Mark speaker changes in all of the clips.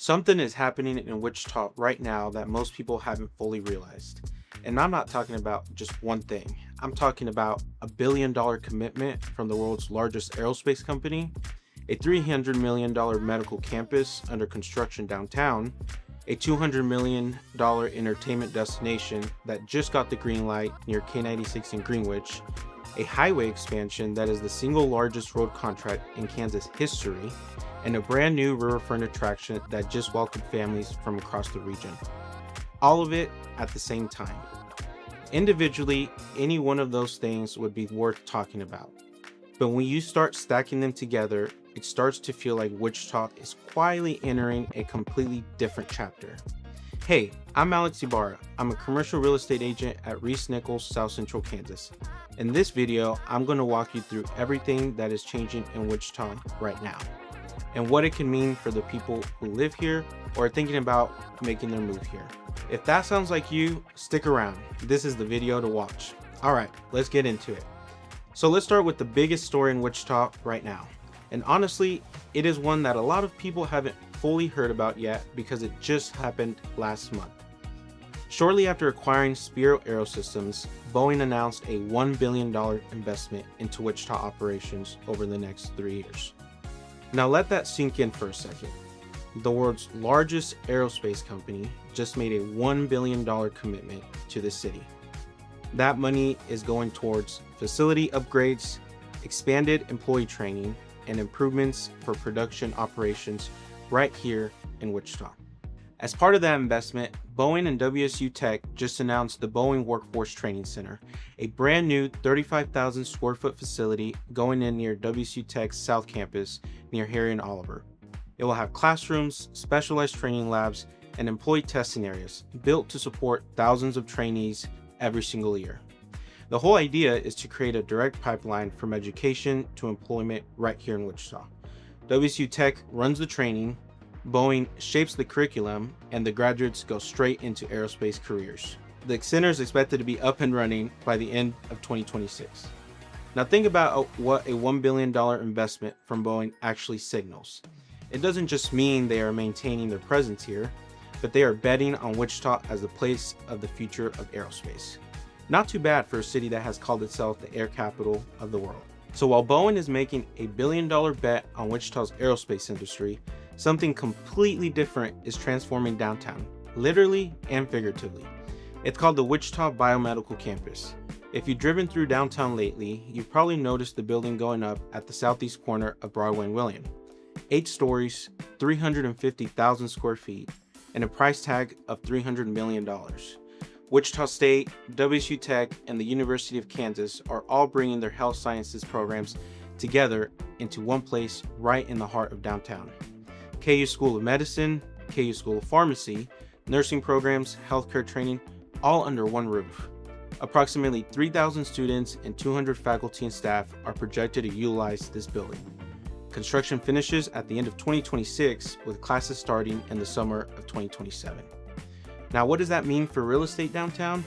Speaker 1: Something is happening in Wichita right now that most people haven't fully realized. And I'm not talking about just one thing. I'm talking about a $1 billion commitment from the world's largest aerospace company, a $300 million medical campus under construction downtown, a $200 million entertainment destination that just got the green light near K96 in Greenwich, a highway expansion that is the single largest road contract in Kansas history, and a brand new riverfront attraction that just welcomed families from across the region. All of it at the same time. Individually, any one of those things would be worth talking about. But when you start stacking them together, it starts to feel like Wichita is quietly entering a completely different chapter. Hey, I'm Alex Ibarra. I'm a commercial real estate agent at ReeceNichols South Central Kansas. In this video, I'm going to walk you through everything that is changing in Wichita right now, and what it can mean for the people who live here or are thinking about making their move here. If that sounds like you, stick around. This is the video to watch. All right, let's get into it. So let's start with the biggest story in Wichita right now. And honestly, it is one that a lot of people haven't fully heard about yet because it just happened last month. Shortly after acquiring Spiro Aerosystems, Boeing announced a $1 billion investment into Wichita operations over the next 3 years. Now let that sink in for a second. The world's largest aerospace company just made a $1 billion commitment to the city. That money is going towards facility upgrades, expanded employee training, and improvements for production operations right here in Wichita. As part of that investment, Boeing and WSU Tech just announced the Boeing Workforce Training Center, a brand new 35,000 square foot facility going in near WSU Tech's South Campus near Harry and Oliver. It will have classrooms, specialized training labs, and employee testing areas built to support thousands of trainees every single year. The whole idea is to create a direct pipeline from education to employment right here in Wichita. WSU Tech runs the training, Boeing shapes the curriculum, and the graduates go straight into aerospace careers. The center is expected to be up and running by the end of 2026. Now think about what a $1 billion investment from Boeing actually signals. It doesn't just mean they are maintaining their presence here, but they are betting on Wichita as the place of the future of aerospace. Not too bad for a city that has called itself the air capital of the world. So while Boeing is making a $1 billion bet on Wichita's aerospace industry, something completely different is transforming downtown, literally and figuratively. It's called the Wichita Biomedical Campus. If you've driven through downtown lately, you've probably noticed the building going up at the southeast corner of Broadway and William. 8 stories, 350,000 square feet, and a price tag of $300 million. Wichita State, WSU Tech, and the University of Kansas are all bringing their health sciences programs together into one place right in the heart of downtown. KU School of Medicine, KU School of Pharmacy, nursing programs, healthcare training, all under one roof. Approximately 3,000 students and 200 faculty and staff are projected to utilize this building. Construction finishes at the end of 2026 with classes starting in the summer of 2027. Now, what does that mean for real estate downtown?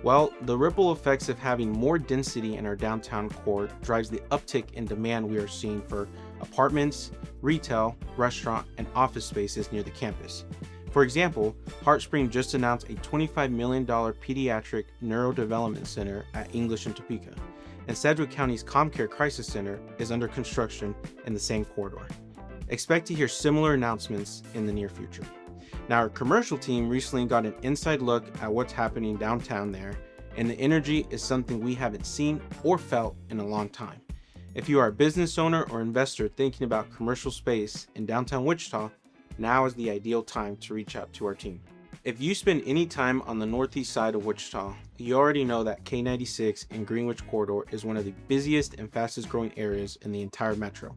Speaker 1: Well, the ripple effects of having more density in our downtown core drives the uptick in demand we are seeing for apartments, retail, restaurant, and office spaces near the campus. For example, Heart Spring just announced a $25 million pediatric neurodevelopment center at English and Topeka, and Sedgwick County's ComCare Crisis Center is under construction in the same corridor. Expect to hear similar announcements in the near future. Now, our commercial team recently got an inside look at what's happening downtown there, and the energy is something we haven't seen or felt in a long time. If you are a business owner or investor thinking about commercial space in downtown Wichita, now is the ideal time to reach out to our team. If you spend any time on the northeast side of Wichita, you already know that K96 and Greenwich corridor is one of the busiest and fastest growing areas in the entire metro.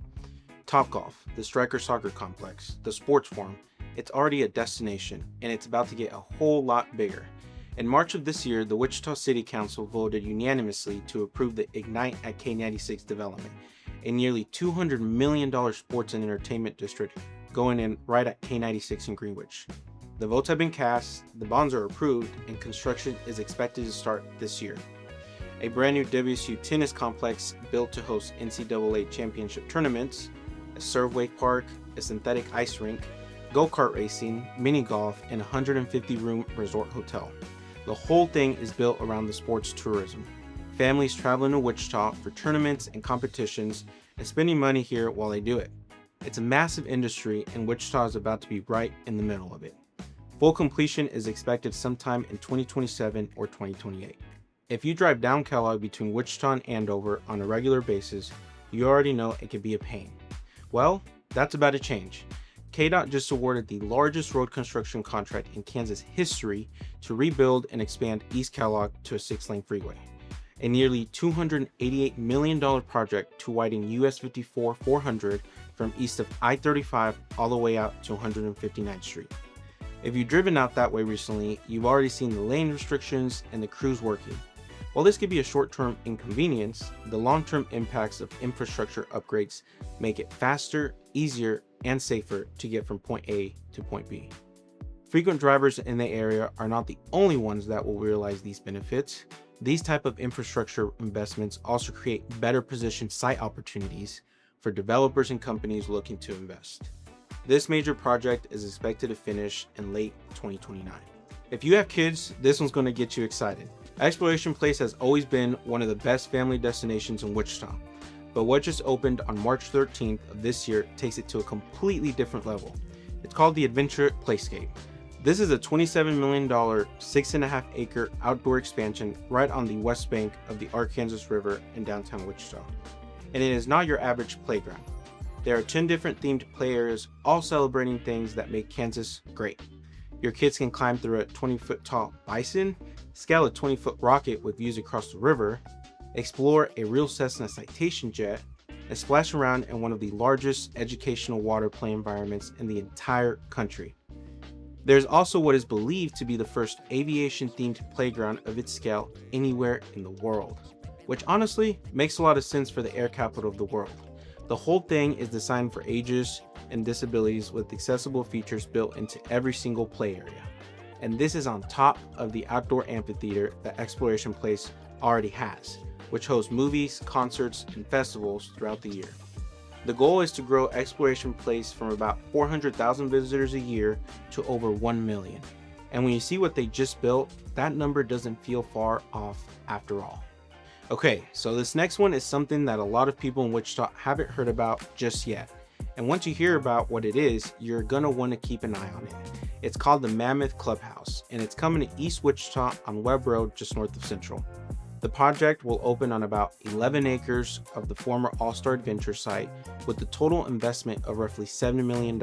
Speaker 1: Topgolf, the Striker Soccer Complex, the Sports Forum, it's already a destination, and it's about to get a whole lot bigger. In March of this year, the Wichita City Council voted unanimously to approve the Ignite at K96 development, a nearly $200 million sports and entertainment district going in right at K96 in Greenwich. The votes have been cast, the bonds are approved, and construction is expected to start this year. A brand new WSU tennis complex built to host NCAA championship tournaments, a surf wake park, a synthetic ice rink, go-kart racing, mini golf, and a 150-room resort hotel. The whole thing is built around the sports tourism. Families traveling to Wichita for tournaments and competitions and spending money here while they do it. It's a massive industry, and Wichita is about to be right in the middle of it. Full completion is expected sometime in 2027 or 2028. If you drive down Kellogg between Wichita and Andover on a regular basis, you already know it can be a pain. Well, that's about to change. KDOT just awarded the largest road construction contract in Kansas history to rebuild and expand East Kellogg to a 6-lane freeway. A nearly $288 million project to widen US 54-400 from east of I-35 all the way out to 159th Street. If you've driven out that way recently, you've already seen the lane restrictions and the crews working. While this could be a short-term inconvenience, the long-term impacts of infrastructure upgrades make it faster, easier, and safer to get from point A to point B. Frequent drivers in the area are not the only ones that will realize these benefits. These type of infrastructure investments also create better positioned site opportunities for developers and companies looking to invest. This major project is expected to finish in late 2029. If you have kids, this one's going to get you excited. Exploration Place has always been one of the best family destinations in Wichita, but what just opened on March 13th of this year takes it to a completely different level. It's called the Adventure Playscape. This is a $27 million, 6.5-acre outdoor expansion right on the west bank of the Arkansas River in downtown Wichita. And it is not your average playground. There are 10 different themed play areas, all celebrating things that make Kansas great. Your kids can climb through a 20-foot tall bison, scale a 20-foot rocket with views across the river, explore a real Cessna Citation jet, and splash around in one of the largest educational water play environments in the entire country. There's also what is believed to be the first aviation-themed playground of its scale anywhere in the world, which honestly makes a lot of sense for the air capital of the world. The whole thing is designed for ages and disabilities with accessible features built into every single play area. And this is on top of the outdoor amphitheater that Exploration Place already has, which hosts movies, concerts, and festivals throughout the year. The goal is to grow Exploration Place from about 400,000 visitors a year to over 1 million. And when you see what they just built, that number doesn't feel far off after all. Okay, so this next one is something that a lot of people in Wichita haven't heard about just yet. And once you hear about what it is, you're gonna want to keep an eye on it. It's called the Mammoth Clubhouse, and it's coming to East Wichita on Webb Road, just north of Central. The project will open on about 11 acres of the former All-Star Adventure site with a total investment of roughly $70 million.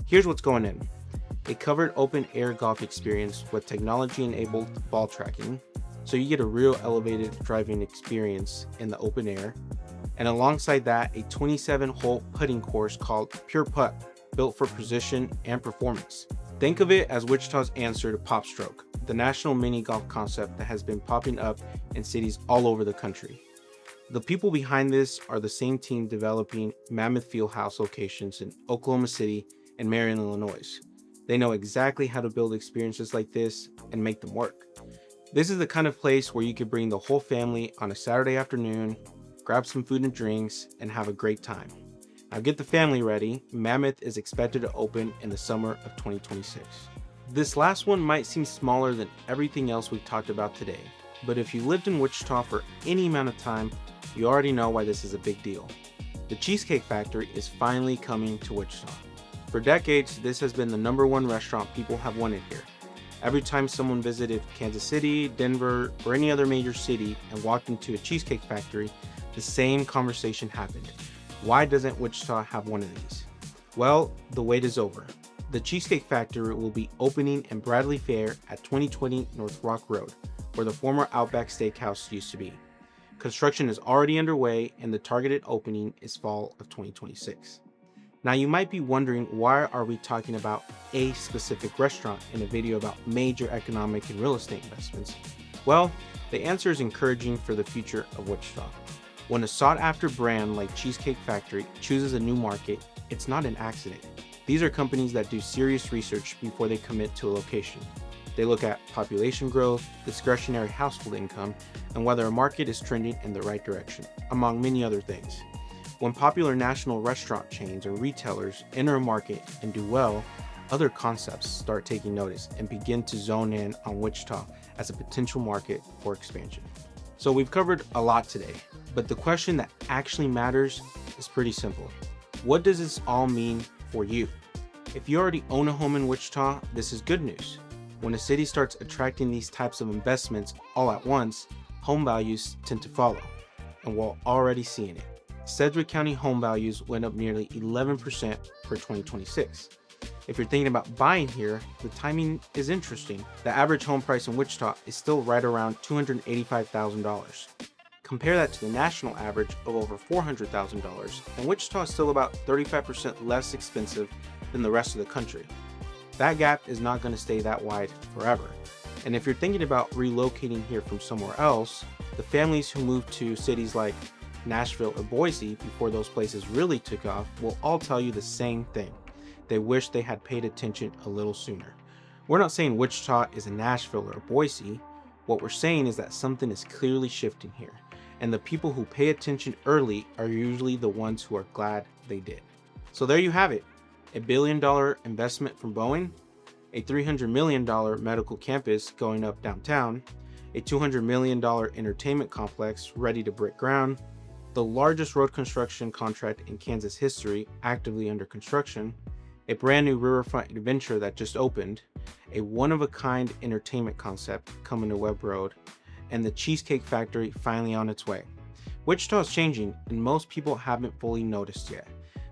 Speaker 1: Here's what's going in. A covered open-air golf experience with technology-enabled ball tracking, so you get a real elevated driving experience in the open air. And alongside that, a 27-hole putting course called Pure Putt, built for precision and performance. Think of it as Wichita's answer to Pop Stroke, the national mini golf concept that has been popping up in cities all over the country. The people behind this are the same team developing Mammoth Fieldhouse locations in Oklahoma City and Marion, Illinois. They know exactly how to build experiences like this and make them work. This is the kind of place where you could bring the whole family on a Saturday afternoon, grab some food and drinks, and have a great time. Now get the family ready. Mammoth is expected to open in the summer of 2026. This last one might seem smaller than everything else we've talked about today, but if you lived in Wichita for any amount of time, you already know why this is a big deal. The Cheesecake Factory is finally coming to Wichita. For decades, this has been the #1 restaurant people have wanted here. Every time someone visited Kansas City, Denver, or any other major city and walked into a Cheesecake Factory, the same conversation happened. Why doesn't Wichita have one of these? Well, the wait is over. The Cheesecake Factory will be opening in Bradley Fair at 2020 North Rock Road, where the former Outback Steakhouse used to be. Construction is already underway and the targeted opening is fall of 2026. Now you might be wondering, why are we talking about a specific restaurant in a video about major economic and real estate investments? Well, the answer is encouraging for the future of Wichita. When a sought-after brand like Cheesecake Factory chooses a new market, it's not an accident. These are companies that do serious research before they commit to a location. They look at population growth, discretionary household income, and whether a market is trending in the right direction, among many other things. When popular national restaurant chains or retailers enter a market and do well, other concepts start taking notice and begin to zone in on Wichita as a potential market for expansion. So we've covered a lot today, but the question that actually matters is pretty simple. What does this all mean for you? If you already own a home in Wichita, this is good news. When a city starts attracting these types of investments all at once, home values tend to follow, and we're already seeing it. Sedgwick County home values went up nearly 11% for 2026. If you're thinking about buying here, the timing is interesting. The average home price in Wichita is still right around $285,000. Compare that to the national average of over $400,000, and Wichita is still about 35% less expensive than the rest of the country. That gap is not going to stay that wide forever. And if you're thinking about relocating here from somewhere else, the families who moved to cities like Nashville or Boise before those places really took off will all tell you the same thing. They wish they had paid attention a little sooner. We're not saying Wichita is a Nashville or a Boise. What we're saying is that something is clearly shifting here, and the people who pay attention early are usually the ones who are glad they did. So there you have it. $1 billion investment from Boeing, a $300 million medical campus going up downtown, a $200 million entertainment complex ready to break ground, the largest road construction contract in Kansas history actively under construction, a brand new riverfront adventure that just opened, a one-of-a-kind entertainment concept coming to Webb Road, and the Cheesecake Factory finally on its way. Wichita is changing, and most people haven't fully noticed yet.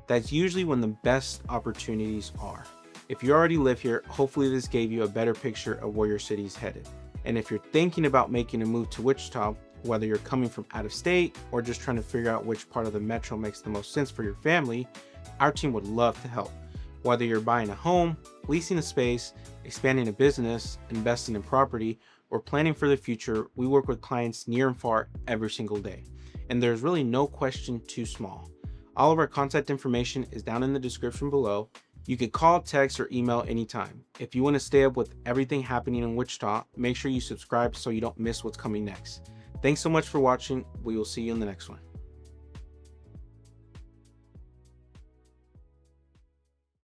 Speaker 1: That's usually when the best opportunities are. If you already live here, hopefully this gave you a better picture of where your city is headed. And if you're thinking about making a move to Wichita, whether you're coming from out of state or just trying to figure out which part of the metro makes the most sense for your family, our team would love to help. Whether you're buying a home, leasing a space, expanding a business, investing in property, or planning for the future, we work with clients near and far every single day. And there's really no question too small. All of our contact information is down in the description below. You can call, text, or email anytime. If you want to stay up with everything happening in Wichita, make sure you subscribe so you don't miss what's coming next. Thanks so much for watching. We will see you in the next one.